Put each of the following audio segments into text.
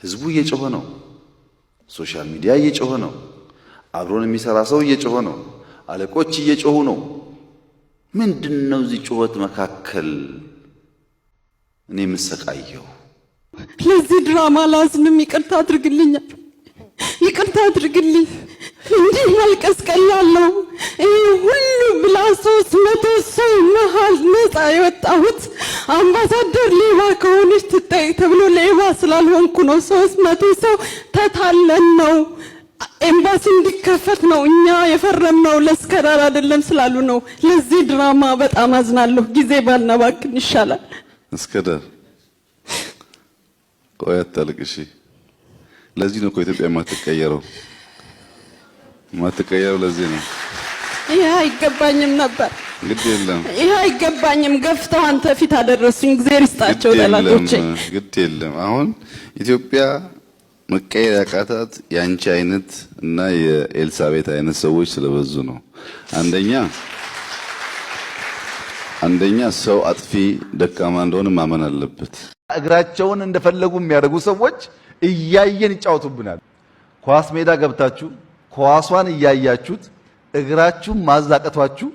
ህዝቡ እየጮኸ ነው። ሶሻል ሚዲያ እየጮኸ ነው። አብሮን የሚሰራ ሰው እየጮኸ ነው። አለቆች እየጮኹ ነው። ምንድነው እዚህ ጩኸት መካከል እኔ የምሰቃየው? ለዚህ ድራማ ላዝንም ይቅርታ አድርግልኛል። ይቅርታ አድርግልኝ። እንዲህ ማልቀስ ቀላል ነው? ይህ ሁሉ ብላ 300 ሰው መሃል ነፃ የወጣሁት አምባሳደር ሌባ ከሆነች ትጠይቅ ተብሎ ሌባ ስላልሆንኩ ነው። 300 ሰው ተታለን ነው። ኤምባሲ እንዲከፈት ነው እኛ የፈረምነው፣ ለስከዳር አይደለም ስላሉ ነው። ለዚህ ድራማ በጣም አዝናለሁ። ጊዜ ባናባክን ይሻላል። እስከዳር ቆይ አታልቅሺ። ለዚህ ነው እኮ ኢትዮጵያ የማትቀየረው ለዚህ ነው። ይሄ አይገባኝም ነበር። ግድ የለም ይሄ አይገባኝም። ገፍተው አንተ ፊት አደረሱኝ። እግዚአብሔር ይስጣቸው ጠላቶቼ። ግድ የለም አሁን ኢትዮጵያ መቀየር ያቃታት ያንቺ አይነት እና የኤልሳቤት አይነት ሰዎች ስለበዙ ነው። አንደኛ ሰው አጥፊ ደካማ እንደሆነ ማመን አለበት። እግራቸውን እንደፈለጉ የሚያደርጉ ሰዎች እያየን ይጫወቱብናል። ኳስ ሜዳ ገብታችሁ ኳሷን እያያችሁት እግራችሁ ማዛቀቷችሁ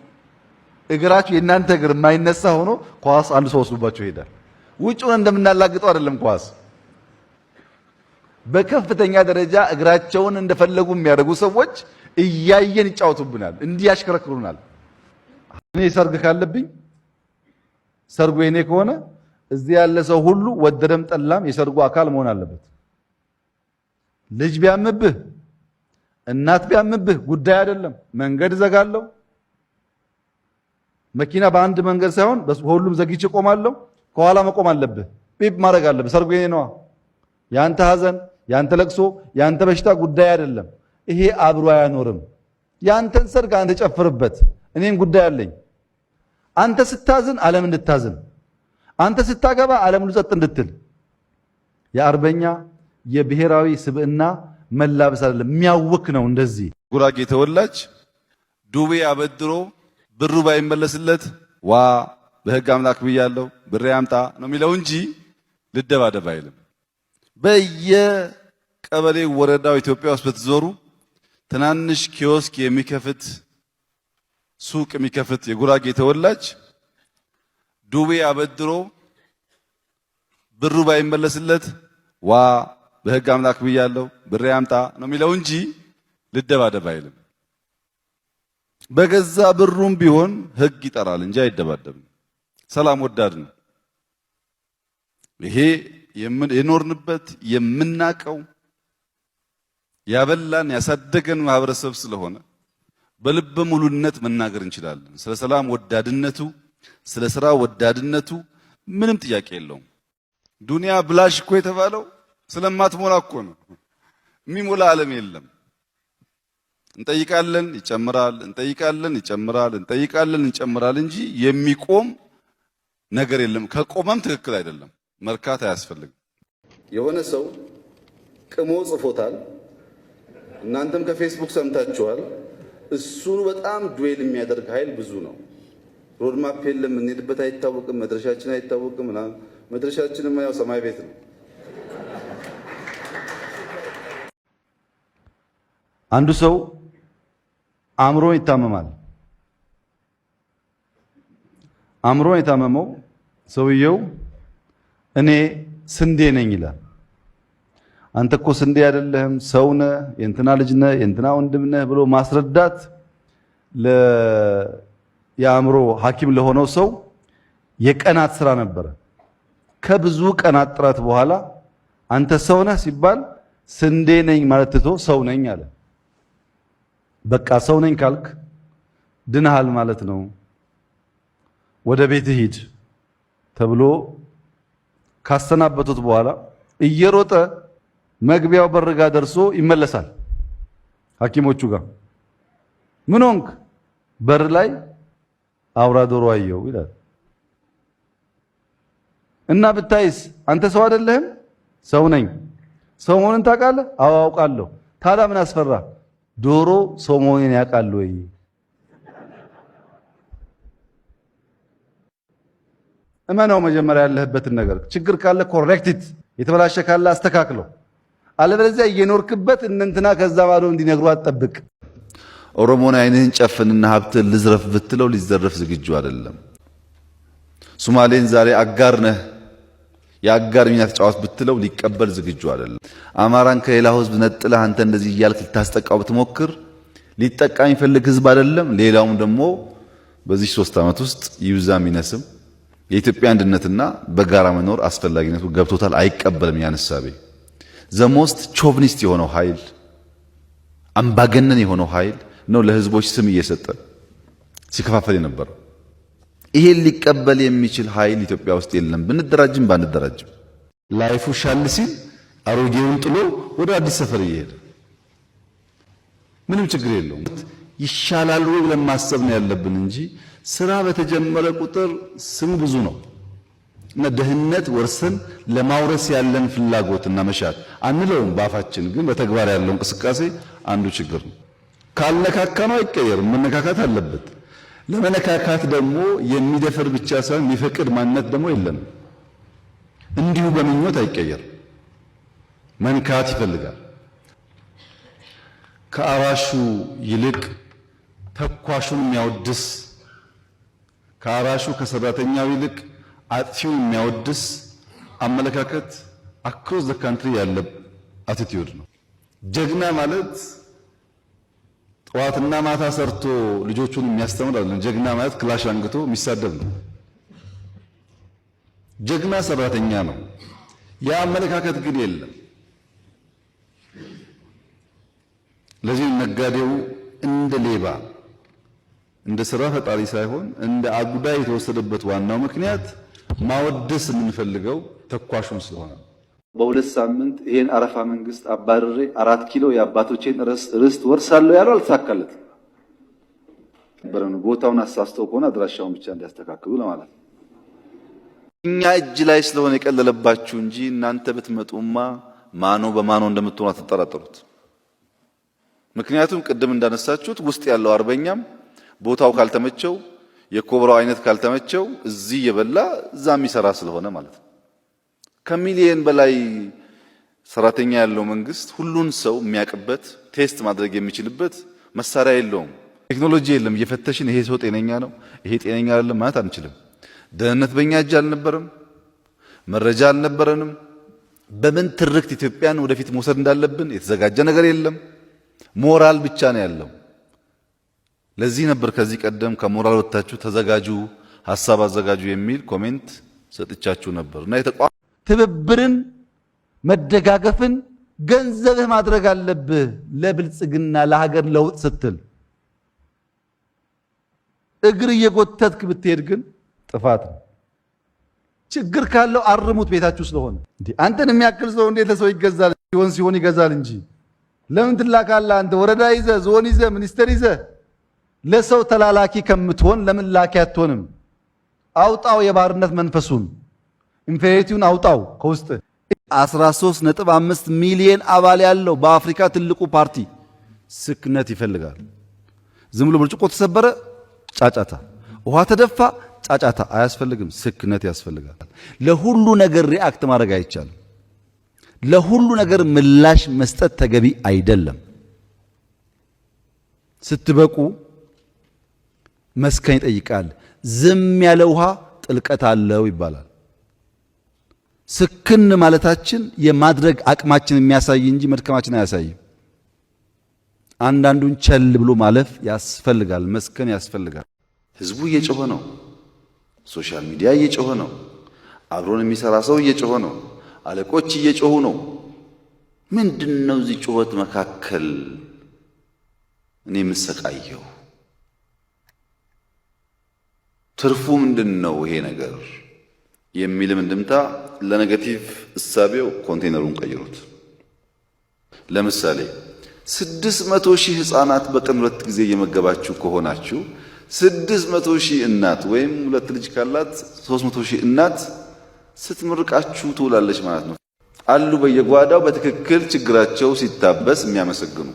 እግራችሁ የእናንተ እግር የማይነሳ ሆኖ ኳስ አንድ ሰው ወስዶባችሁ ይሄዳል። ውጭውን እንደምናላግጠው አይደለም ኳስ በከፍተኛ ደረጃ እግራቸውን እንደፈለጉ የሚያደርጉ ሰዎች እያየን ይጫወቱብናል፣ እንዲያሽከረክሩናል። እኔ ሰርግ ካለብኝ ሰርጉ የኔ ከሆነ እዚህ ያለ ሰው ሁሉ ወደደም ጠላም የሰርጉ አካል መሆን አለበት። ልጅ ቢያምብህ እናት ቢያምብህ ጉዳይ አይደለም። መንገድ ዘጋለሁ። መኪና በአንድ መንገድ ሳይሆን በሁሉም ዘግቼ ቆማለሁ። ከኋላ መቆም አለብህ። ቢብ ማድረግ አለብህ። ሰርጉ የኔ ነዋ። ያንተ ሐዘን፣ ያንተ ለቅሶ፣ ያንተ በሽታ ጉዳይ አይደለም። ይሄ አብሮ አያኖርም። ያንተን ሰርግ አንተ ጨፍርበት፣ እኔም ጉዳይ አለኝ። አንተ ስታዝን ዓለም እንድታዝን፣ አንተ ስታገባ ዓለም ሁሉ ጸጥ እንድትል። የአርበኛ የብሔራዊ ስብዕና መላበስ አይደለም፣ የሚያውክ ነው። እንደዚህ ጉራጌ ተወላጅ ዱቤ አበድሮ ብሩ ባይመለስለት ዋ በሕግ አምላክ ብያለሁ ብሬ ያምጣ ነው የሚለው እንጂ ልደባደብ አይልም። በየቀበሌው ወረዳው ኢትዮጵያ ውስጥ ብትዞሩ ትናንሽ ኪዮስክ የሚከፍት ሱቅ የሚከፍት የጉራጌ ተወላጅ ዱቤ አበድሮ ብሩ ባይመለስለት ዋ በሕግ አምላክ ብያለሁ ብሬ ያምጣ ነው የሚለው እንጂ ልደባደብ አይልም። በገዛ ብሩም ቢሆን ሕግ ይጠራል እንጂ አይደባደብም። ሰላም ወዳድ ነው። ይሄ የኖርንበት የምናቀው ያበላን ያሳደገን ማህበረሰብ ስለሆነ በልበ ሙሉነት መናገር እንችላለን። ስለ ሰላም ወዳድነቱ፣ ስለ ስራ ወዳድነቱ ምንም ጥያቄ የለውም። ዱንያ ብላሽ እኮ የተባለው ስለማትሞላ እኮ ነው። የሚሞላ ዓለም የለም። እንጠይቃለን ይጨምራል፣ እንጠይቃለን ይጨምራል፣ እንጠይቃለን ይጨምራል እንጂ የሚቆም ነገር የለም። ከቆመም ትክክል አይደለም። መርካት አያስፈልግም። የሆነ ሰው ቅሞ ጽፎታል። እናንተም ከፌስቡክ ሰምታችኋል። እሱን በጣም ዱዌል የሚያደርግ ኃይል ብዙ ነው። ሮድማፕ የለም፣ እንሄድበት አይታወቅም፣ መድረሻችን አይታወቅም። መድረሻችንማ ያው ሰማይ ቤት ነው። አንዱ ሰው አእምሮ ይታመማል። አእምሮ የታመመው ሰውየው እኔ ስንዴ ነኝ ይላል። አንተ እኮ ስንዴ አይደለህም፣ ሰው ነህ፣ የእንትና ልጅ ነህ፣ የእንትና ወንድም ነህ ብሎ ማስረዳት የአእምሮ ሐኪም ለሆነው ሰው የቀናት ስራ ነበረ። ከብዙ ቀናት ጥረት በኋላ አንተ ሰው ነህ ሲባል ስንዴ ነኝ ማለት ትቶ ሰው ነኝ አለ። በቃ ሰው ነኝ ካልክ ድነሃል ማለት ነው፣ ወደ ቤትህ ሂድ ተብሎ ካሰናበቱት በኋላ እየሮጠ መግቢያው በር ጋር ደርሶ ይመለሳል። ሐኪሞቹ ጋር ምን ሆንክ? በር ላይ አውራ ዶሮ አየው ይላል። እና ብታይስ አንተ ሰው አይደለህም? ሰው ነኝ። ሰው መሆንን ታውቃለህ? አዎ አውቃለሁ። ታዲያ ምን አስፈራ? ዶሮ ሰው መሆንን ያውቃል ወይ? እመነው መጀመሪያ ያለህበትን ነገር። ችግር ካለ ኮሬክቲት፣ የተበላሸ ካለ አስተካክለው። አለበለዚያ እየኖርክበት እንንትና ከዛ ባዶ እንዲነግሩ አትጠብቅ። ኦሮሞን አይንህን ጨፍንና ሀብትን ልዝረፍ ብትለው ሊዘረፍ ዝግጁ አይደለም። ሶማሌን ዛሬ አጋር ነህ የአጋር ሚና ተጫዋች ብትለው ሊቀበል ዝግጁ አይደለም። አማራን ከሌላው ህዝብ ነጥለህ አንተ እንደዚህ እያልክ ልታስጠቃው ብትሞክር ሊጠቃ የሚፈልግ ህዝብ አይደለም። ሌላውም ደግሞ በዚህ 3 ዓመት ውስጥ ይብዛም ይነስም የኢትዮጵያ አንድነትና በጋራ መኖር አስፈላጊነቱ ገብቶታል። አይቀበልም ያን ሐሳቤ። ዘሞስት ቾቭኒስት የሆነው ኃይል አምባገነን የሆነው ኃይል ነው ለህዝቦች ስም እየሰጠ ሲከፋፈል የነበረው። ይሄን ሊቀበል የሚችል ኃይል ኢትዮጵያ ውስጥ የለም። ብንደራጅም ባንደራጅም ላይፉ ሻል ሲል አሮጌውን ጥሎ ወደ አዲስ ሰፈር እየሄደ ምንም ችግር የለውም። ይሻላል ወይ ብለን ማሰብ ነው ያለብን እንጂ ስራ በተጀመረ ቁጥር ስሙ ብዙ ነው እና ደህንነት ወርሰን ለማውረስ ያለን ፍላጎትና መሻት አንለውም ባፋችን፣ ግን በተግባር ያለው እንቅስቃሴ አንዱ ችግር ነው። ካልነካካነው አይቀየርም፣ መነካካት አለበት። ለመነካካት ደግሞ የሚደፈር ብቻ ሳይሆን የሚፈቅድ ማንነት ደግሞ የለም። እንዲሁ በምኞት አይቀየርም፣ መንካት ይፈልጋል። ከአራሹ ይልቅ ተኳሹን የሚያወድስ ከአራሹ ከሰራተኛው ይልቅ አጥፊውን የሚያወድስ አመለካከት አክሮስ ዘ ካንትሪ ያለ አቲቲዩድ ነው። ጀግና ማለት ጠዋትና ማታ ሰርቶ ልጆቹን የሚያስተምር አይደለም። ጀግና ማለት ክላሽ አንግቶ የሚሳደብ ነው። ጀግና ሰራተኛ ነው። ያ አመለካከት ግን የለም። ለዚህ ነጋዴው እንደ ሌባ እንደ ስራ ፈጣሪ ሳይሆን እንደ አጉዳይ የተወሰደበት ዋናው ምክንያት ማወደስ የምንፈልገው ተኳሹን ስለሆነ በሁለት ሳምንት ይሄን አረፋ መንግስት አባረሬ 4 ኪሎ የአባቶቼን ርስት ወርሳለሁ ያለው አልተሳካለትም። ቦታውን አሳስተው ከሆነ አድራሻውን ብቻ እንዲያስተካክሉ ለማለት እኛ እጅ ላይ ስለሆነ የቀለለባችሁ እንጂ እናንተ ብትመጡማ ማኖ በማኖ እንደምትሆኑ አትጠራጠሩት። ምክንያቱም ቅድም እንዳነሳችሁት ውስጥ ያለው አርበኛም ቦታው ካልተመቸው የኮብራው አይነት ካልተመቸው እዚህ የበላ እዛም ይሰራ ስለሆነ ማለት ነው። ከሚሊየን በላይ ሰራተኛ ያለው መንግስት ሁሉን ሰው የሚያቅበት ቴስት ማድረግ የሚችልበት መሳሪያ የለውም፣ ቴክኖሎጂ የለም። እየፈተሽን ይሄ ሰው ጤነኛ ነው ይሄ ጤነኛ አይደለም ማለት አንችልም። ደህንነት በእኛ እጅ አልነበረም፣ መረጃ አልነበረንም። በምን ትርክት ኢትዮጵያን ወደፊት መውሰድ እንዳለብን የተዘጋጀ ነገር የለም። ሞራል ብቻ ነው ያለው። ለዚህ ነበር ከዚህ ቀደም ከሞራል ወጣችሁ ተዘጋጁ፣ ሐሳብ አዘጋጁ የሚል ኮሜንት ሰጥቻችሁ ነበር እና ትብብርን መደጋገፍን ገንዘብህ ማድረግ አለብህ። ለብልጽግና ለሀገር ለውጥ ስትል እግር እየጎተትክ ብትሄድ ግን ጥፋት ነው። ችግር ካለው አርሙት ቤታችሁ ስለሆነ እንዴ አንተን የሚያክል ሰው እንዴት ለሰው ይገዛል? ሲሆን ይገዛል እንጂ ለምን ትላካለህ? አንተ ወረዳ ይዘህ ዞን ይዘህ ሚኒስተር ይዘህ ለሰው ተላላኪ ከምትሆን ለምን ላኪ አትሆንም? አውጣው የባርነት መንፈሱን ኢንፌሪቲውን አውጣው ከውስጥ 13.5 ሚሊዮን አባል ያለው በአፍሪካ ትልቁ ፓርቲ ስክነት ይፈልጋል። ዝም ብሎ ብርጭቆ ተሰበረ ጫጫታ፣ ውሃ ተደፋ ጫጫታ አያስፈልግም። ስክነት ያስፈልጋል። ለሁሉ ነገር ሪአክት ማድረግ አይቻልም። ለሁሉ ነገር ምላሽ መስጠት ተገቢ አይደለም። ስትበቁ መስከን ይጠይቃል። ዝም ያለ ውሃ ጥልቀት አለው ይባላል። ስክን ማለታችን የማድረግ አቅማችን የሚያሳይ እንጂ መድከማችን አያሳይም። አንዳንዱን ቸል ብሎ ማለፍ ያስፈልጋል። መስከን ያስፈልጋል። ህዝቡ እየጮኸ ነው። ሶሻል ሚዲያ እየጮኸ ነው። አብሮን የሚሰራ ሰው እየጮኸ ነው። አለቆች እየጮኹ ነው። ምንድነው እዚህ ጩኸት መካከል እኔ የምሰቃየው? ትርፉ ምንድነው ይሄ ነገር የሚልም እንድምታ ለኔጌቲቭ እሳቤው ኮንቴነሩን ቀይሩት። ለምሳሌ 600,000 ህፃናት በቀን 2 ጊዜ እየመገባችሁ ከሆናችሁ 600,000 እናት ወይም 2 ልጅ ካላት 300,000 እናት ስትምርቃችሁ ትውላለች ማለት ነው። አሉ በየጓዳው በትክክል ችግራቸው ሲታበስ የሚያመሰግኑ።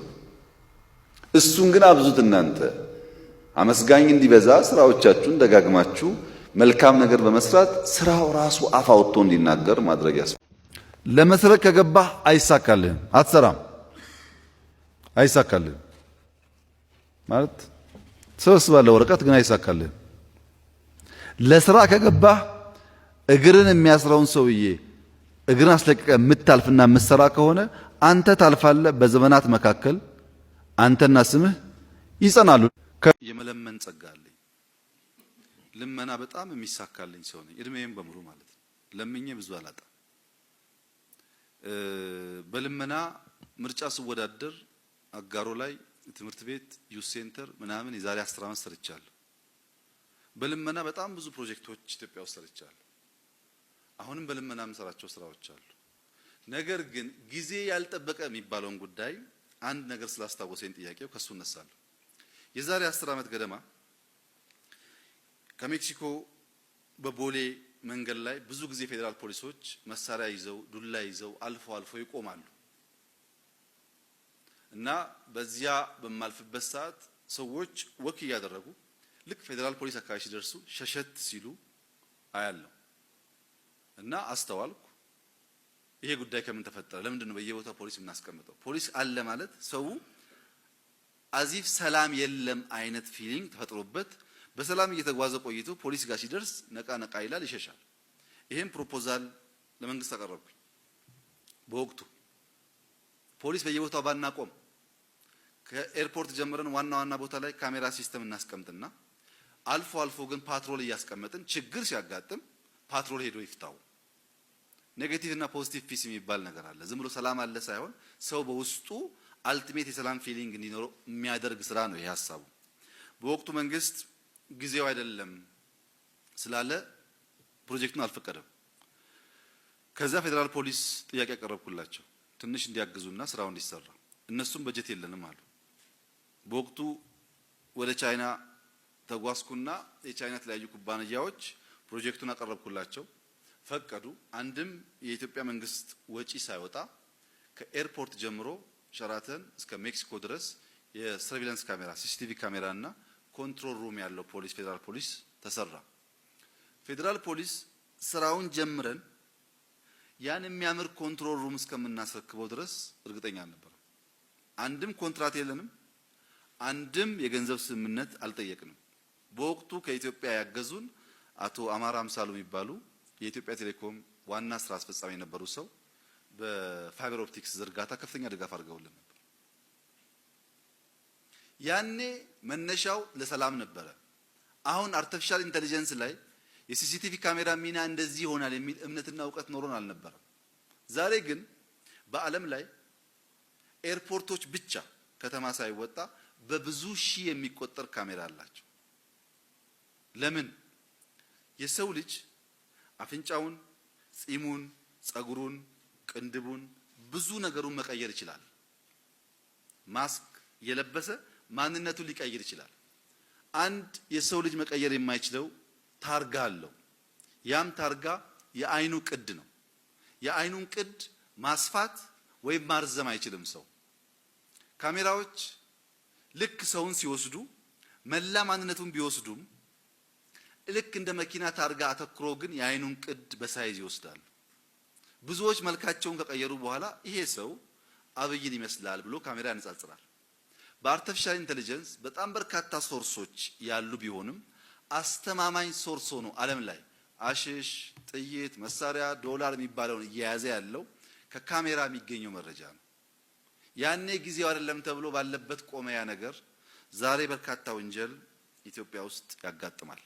እሱን ግን አብዙት። እናንተ አመስጋኝ እንዲበዛ ስራዎቻችሁን ደጋግማችሁ መልካም ነገር በመስራት ስራው ራሱ አፍ አውጥቶ እንዲናገር ማድረግ ያስፈልጋል። ለመስረቅ ከገባህ አይሳካልህም፣ አትሰራም፣ አይሳካልህም ማለት ትሰበስባለህ ወረቀት ግን አይሳካልህም። ለስራ ከገባህ እግርን የሚያስረውን ሰውዬ እግርን አስለቅቀ የምታልፍና የምትሰራ ከሆነ አንተ ታልፋለህ። በዘመናት መካከል አንተና ስምህ ይጸናሉ። የመለመን ጸጋ አለኝ። ልመና በጣም የሚሳካልኝ ሰው ነኝ። እድሜዬም በሙሉ ማለት ነው። ለምኜ ብዙ አላጣም። በልመና ምርጫ ስወዳደር አጋሮ ላይ ትምህርት ቤት ዩዝ ሴንተር ምናምን የዛሬ 10 ዓመት ሰርቻለሁ። በልመና በጣም ብዙ ፕሮጀክቶች ኢትዮጵያ ውስጥ ሰርቻለሁ። አሁንም በልመና የምሰራቸው ስራዎች አሉ። ነገር ግን ጊዜ ያልጠበቀ የሚባለውን ጉዳይ አንድ ነገር ስላስታወሰኝ ጥያቄው ከሱ እነሳለሁ። የዛሬ 10 ዓመት ገደማ ከሜክሲኮ በቦሌ መንገድ ላይ ብዙ ጊዜ ፌዴራል ፖሊሶች መሳሪያ ይዘው ዱላ ይዘው አልፎ አልፎ ይቆማሉ እና በዚያ በማልፍበት ሰዓት ሰዎች ወክ እያደረጉ ልክ ፌዴራል ፖሊስ አካባቢ ሲደርሱ ሸሸት ሲሉ አያለሁ እና አስተዋልኩ። ይሄ ጉዳይ ከምን ተፈጠረ? ለምንድን ነው በየቦታው ፖሊስ የምናስቀምጠው? ፖሊስ አለ ማለት ሰው አዚፍ ሰላም የለም አይነት ፊሊንግ ተፈጥሮበት በሰላም እየተጓዘ ቆይቶ ፖሊስ ጋር ሲደርስ ነቃ ነቃ ይላል፣ ይሸሻል። ይሄን ፕሮፖዛል ለመንግስት አቀረብኩኝ። በወቅቱ ፖሊስ በየቦታው ባናቆም ከኤርፖርት ጀምረን ዋና ዋና ቦታ ላይ ካሜራ ሲስተም እናስቀምጥና አልፎ አልፎ ግን ፓትሮል እያስቀመጥን ችግር ሲያጋጥም ፓትሮል ሄዶ ይፍታው። ኔጌቲቭ እና ፖዚቲቭ ፒስ የሚባል ነገር አለ። ዝም ብሎ ሰላም አለ ሳይሆን ሰው በውስጡ አልቲሜት የሰላም ፊሊንግ እንዲኖረው የሚያደርግ ስራ ነው ይሄ ሐሳቡ። በወቅቱ መንግስት ጊዜው አይደለም ስላለ ፕሮጀክቱን አልፈቀደም። ከዛ ፌዴራል ፖሊስ ጥያቄ ያቀረብኩላቸው ትንሽ እንዲያግዙና ስራው እንዲሰራ፣ እነሱም በጀት የለንም አሉ። በወቅቱ ወደ ቻይና ተጓዝኩና የቻይና የተለያዩ ኩባንያዎች ፕሮጀክቱን አቀረብኩላቸው፣ ፈቀዱ። አንድም የኢትዮጵያ መንግስት ወጪ ሳይወጣ ከኤርፖርት ጀምሮ ሸራተን እስከ ሜክሲኮ ድረስ የሰርቪላንስ ካሜራ ሲሲቲቪ ካሜራ እና ኮንትሮል ሩም ያለው ፖሊስ ፌዴራል ፖሊስ ተሰራ። ፌዴራል ፖሊስ ስራውን ጀምረን ያን የሚያምር ኮንትሮል ሩም እስከምናስረክበው ድረስ እርግጠኛ አልነበረም። አንድም ኮንትራት የለንም፣ አንድም የገንዘብ ስምምነት አልጠየቅንም። በወቅቱ ከኢትዮጵያ ያገዙን አቶ አማራ አምሳሉ የሚባሉ የኢትዮጵያ ቴሌኮም ዋና ስራ አስፈጻሚ የነበሩ ሰው በፋይበር ኦፕቲክስ ዝርጋታ ከፍተኛ ድጋፍ አድርገውልን ነበር። ያኔ መነሻው ለሰላም ነበረ። አሁን አርቲፊሻል ኢንተለጀንስ ላይ የሲሲቲቪ ካሜራ ሚና እንደዚህ ይሆናል የሚል እምነትና እውቀት ኖሮን አልነበረም። ዛሬ ግን በዓለም ላይ ኤርፖርቶች ብቻ ከተማ ሳይወጣ በብዙ ሺህ የሚቆጠር ካሜራ አላቸው። ለምን? የሰው ልጅ አፍንጫውን፣ ጺሙን፣ ጸጉሩን፣ ቅንድቡን ብዙ ነገሩን መቀየር ይችላል። ማስክ የለበሰ ማንነቱን ሊቀይር ይችላል። አንድ የሰው ልጅ መቀየር የማይችለው ታርጋ አለው። ያም ታርጋ የአይኑ ቅድ ነው። የአይኑን ቅድ ማስፋት ወይም ማርዘም አይችልም ሰው። ካሜራዎች ልክ ሰውን ሲወስዱ መላ ማንነቱን ቢወስዱም ልክ እንደ መኪና ታርጋ አተኩሮ ግን የአይኑን ቅድ በሳይዝ ይወስዳሉ። ብዙዎች መልካቸውን ከቀየሩ በኋላ ይሄ ሰው አብይን ይመስላል ብሎ ካሜራ ያነጻጽራል። በአርቲፊሻል ኢንተለጀንስ በጣም በርካታ ሶርሶች ያሉ ቢሆንም አስተማማኝ ሶርስ ሆኖ ዓለም ላይ አሽሽ፣ ጥይት፣ መሳሪያ፣ ዶላር የሚባለውን እየያዘ ያለው ከካሜራ የሚገኘው መረጃ ነው። ያኔ ጊዜው አይደለም ተብሎ ባለበት ቆመ ያ ነገር። ዛሬ በርካታ ወንጀል ኢትዮጵያ ውስጥ ያጋጥማል።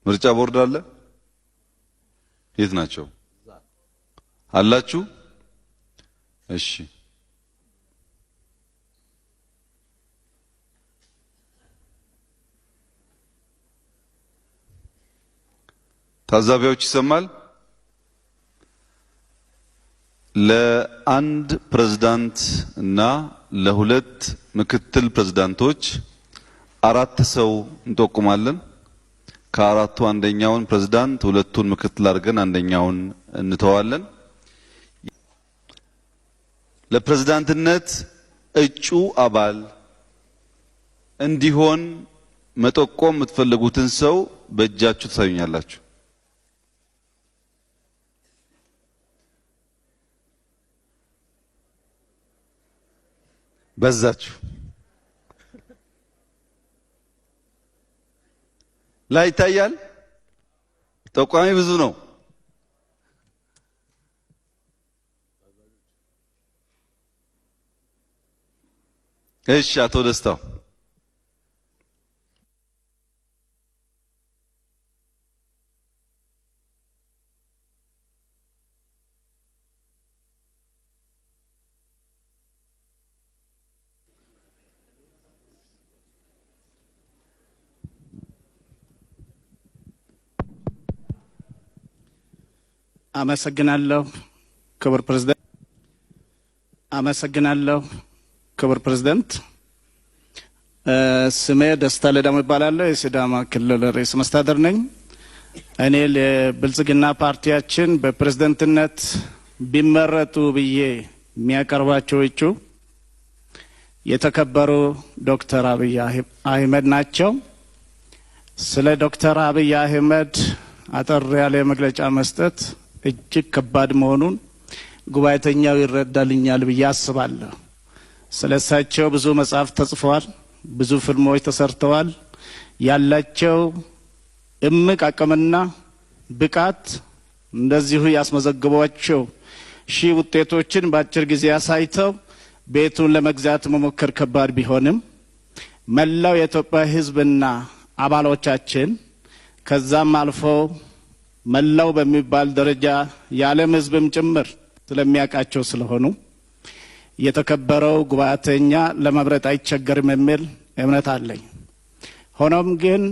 ምርጫ ቦርድ አለ? የት ናቸው? አላችሁ? እሺ፣ ታዛቢዎች ይሰማል? ለአንድ ፕሬዝዳንት እና ለሁለት ምክትል ፕሬዝዳንቶች 4 ሰው እንጠቁማለን። ከአራቱ አንደኛውን ፕሬዝዳንት ሁለቱን ምክትል አድርገን አንደኛውን እንተዋለን። ለፕሬዝዳንትነት እጩ አባል እንዲሆን መጠቆም የምትፈልጉትን ሰው በእጃችሁ ታሳዩኛላችሁ። በዛችሁ ላይ ይታያል። ጠቋሚ ብዙ ነው። እሺ አቶ ደስታው አመሰግናለሁ ክቡር ፕሬዝዳንት። አመሰግናለሁ ክቡር ፕሬዝዳንት። ስሜ ደስታ ለዳሞ ይባላለሁ። የሲዳማ ክልል ርዕሰ መስተዳድር ነኝ። እኔ ለብልጽግና ፓርቲያችን በፕሬዝዳንትነት ቢመረጡ ብዬ የሚያቀርባቸው እጩ የተከበሩ ዶክተር አብይ አህመድ ናቸው። ስለ ዶክተር አብይ አህመድ አጠር ያለ መግለጫ መስጠት እጅግ ከባድ መሆኑን ጉባኤተኛው ይረዳልኛል ብዬ አስባለሁ። ስለሳቸው ብዙ መጽሐፍ ተጽፈዋል፣ ብዙ ፊልሞች ተሰርተዋል። ያላቸው እምቅ አቅምና ብቃት እንደዚሁ ያስመዘግቧቸው ሺህ ውጤቶችን በአጭር ጊዜ አሳይተው ቤቱን ለመግዛት መሞከር ከባድ ቢሆንም መላው የኢትዮጵያ ሕዝብና አባሎቻችን ከዛም አልፎ መላው በሚባል ደረጃ የዓለም ሕዝብም ጭምር ስለሚያውቃቸው ስለሆኑ የተከበረው ጉባኤተኛ ለመምረጥ አይቸገርም የሚል እምነት አለኝ። ሆኖም ግን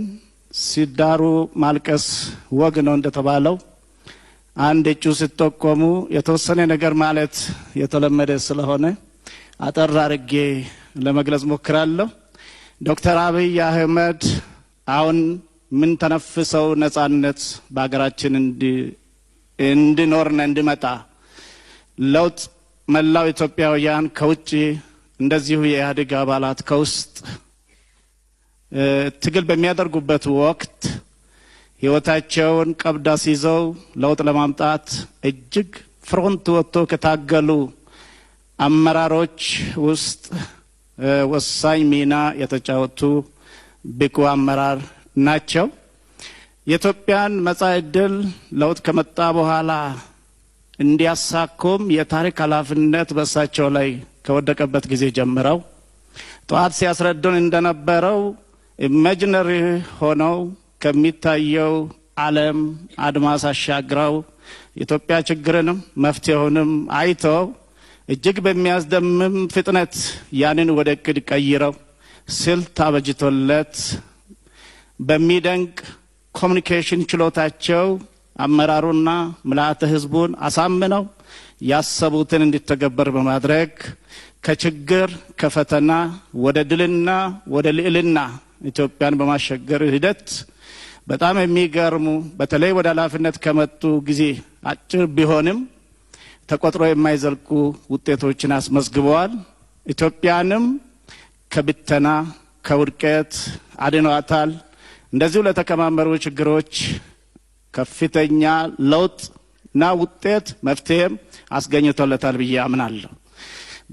ሲዳሩ ማልቀስ ወግ ነው እንደተባለው አንድ እጩ ሲጠቆሙ የተወሰነ ነገር ማለት የተለመደ ስለሆነ አጠር አድርጌ ለመግለጽ ሞክራለሁ። ዶክተር አብይ አህመድ አሁን ምን ተነፍሰው ነጻነት በሀገራችን እንዲኖርና እንዲመጣ ለውጥ መላው ኢትዮጵያውያን ከውጭ እንደዚሁ የኢህአዴግ አባላት ከውስጥ ትግል በሚያደርጉበት ወቅት ህይወታቸውን ቀብድ አስይዘው ለውጥ ለማምጣት እጅግ ፍሮንት ወጥቶ ከታገሉ አመራሮች ውስጥ ወሳኝ ሚና የተጫወቱ ብቁ አመራር ናቸው። የኢትዮጵያን መጻኢ ዕድል ለውጥ ከመጣ በኋላ እንዲያሳኩም የታሪክ ኃላፊነት በእሳቸው ላይ ከወደቀበት ጊዜ ጀምረው ጠዋት ሲያስረዱን እንደነበረው ኢማጂነሪ ሆነው ከሚታየው ዓለም አድማስ አሻግረው የኢትዮጵያ ችግርንም መፍትሄውንም አይተው እጅግ በሚያስደምም ፍጥነት ያንን ወደ እቅድ ቀይረው ስልት አበጅቶለት በሚደንቅ ኮሚኒኬሽን ችሎታቸው አመራሩና ምልዓተ ህዝቡን አሳምነው ያሰቡትን እንዲተገበር በማድረግ ከችግር ከፈተና ወደ ድልና ወደ ልዕልና ኢትዮጵያን በማሸገር ሂደት በጣም የሚገርሙ በተለይ ወደ ኃላፊነት ከመጡ ጊዜ አጭር ቢሆንም ተቆጥሮ የማይዘልቁ ውጤቶችን አስመዝግበዋል። ኢትዮጵያንም ከብተና ከውድቀት አድነዋታል። እንደዚሁ ለተከማመሩ ችግሮች ከፍተኛ ለውጥና ውጤት መፍትሄም አስገኝቶለታል ብዬ አምናለሁ።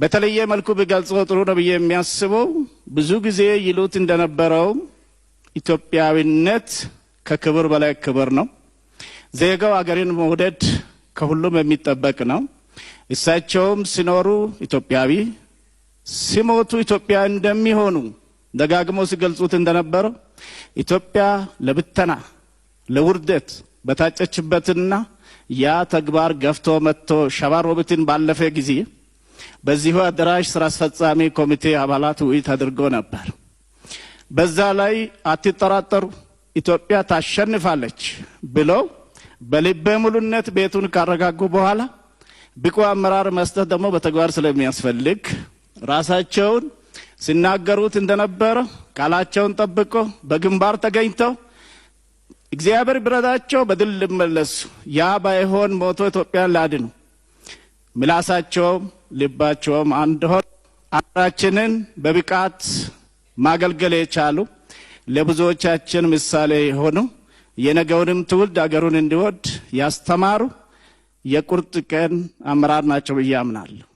በተለየ መልኩ ቢገልጸው ጥሩ ነው ብዬ የሚያስበው ብዙ ጊዜ ይሉት እንደነበረው ኢትዮጵያዊነት ከክብር በላይ ክብር ነው። ዜጋው አገርን መውደድ ከሁሉም የሚጠበቅ ነው። እሳቸውም ሲኖሩ ኢትዮጵያዊ ሲሞቱ ኢትዮጵያ እንደሚሆኑ ደጋግሞ ሲገልጹት እንደነበረው ኢትዮጵያ ለብተና ለውርደት በታጨችበትና ያ ተግባር ገፍቶ መጥቶ ሸባሮቢትን ባለፈ ጊዜ በዚሁ አዳራሽ ስራ አስፈጻሚ ኮሚቴ አባላት ውይይት አድርጎ ነበር። በዛ ላይ አትጠራጠሩ ኢትዮጵያ ታሸንፋለች ብለው በልበ ሙሉነት ቤቱን ካረጋጉ በኋላ ብቁ አመራር መስጠት ደግሞ በተግባር ስለሚያስፈልግ ራሳቸውን ሲናገሩት እንደነበረ ቃላቸውን ጠብቆ በግንባር ተገኝተው እግዚአብሔር ቢረዳቸው በድል ሊመለሱ ያ ባይሆን ሞቶ ኢትዮጵያን ላድኑ ምላሳቸውም ልባቸውም አንድ ሆኖ አገራችንን በብቃት ማገልገል የቻሉ ለብዙዎቻችን ምሳሌ የሆኑ የነገውንም ትውልድ አገሩን እንዲወድ ያስተማሩ የቁርጥ ቀን አመራር ናቸው ብዬ አምናለሁ።